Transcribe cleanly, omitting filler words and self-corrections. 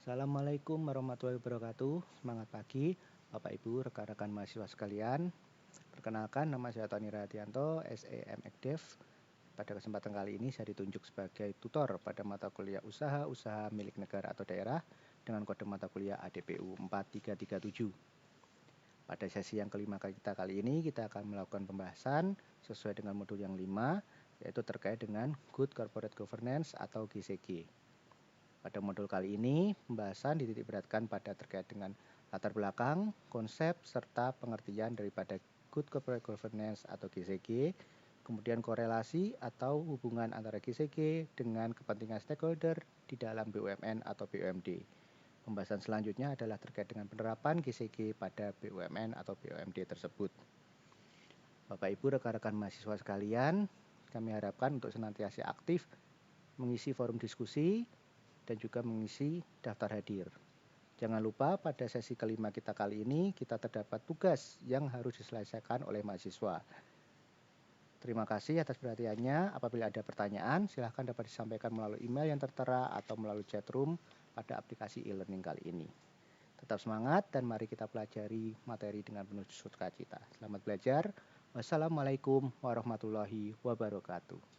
Assalamualaikum warahmatullahi wabarakatuh. Semangat pagi, Bapak Ibu, rekan-rekan mahasiswa sekalian. Perkenalkan, nama saya Tony Radianto, SEM Ekdev. Pada kesempatan kali ini saya ditunjuk sebagai tutor pada mata kuliah usaha milik negara atau daerah dengan kode mata kuliah ADPU 4337. Pada sesi yang kelima kita kali ini, kita akan melakukan pembahasan sesuai dengan modul yang 5, yaitu terkait dengan Good Corporate Governance atau GCG. Pada modul kali ini, pembahasan dititik beratkan pada terkait dengan latar belakang, konsep, serta pengertian daripada Good Corporate Governance atau GCG, kemudian korelasi atau hubungan antara GCG dengan kepentingan stakeholder di dalam BUMN atau BUMD. Pembahasan selanjutnya adalah terkait dengan penerapan GCG pada BUMN atau BUMD tersebut. Bapak Ibu, rekan-rekan mahasiswa sekalian, kami harapkan untuk senantiasa aktif mengisi forum diskusi dan juga mengisi daftar hadir. Jangan lupa pada sesi kelima kita kali ini kita terdapat tugas yang harus diselesaikan oleh mahasiswa. Terima kasih atas perhatiannya. Apabila ada pertanyaan, silahkan dapat disampaikan melalui email yang tertera atau melalui chat room pada aplikasi e-learning kali ini. Tetap semangat dan mari kita pelajari materi dengan penuh sukacita. Selamat belajar. Wassalamualaikum warahmatullahi wabarakatuh.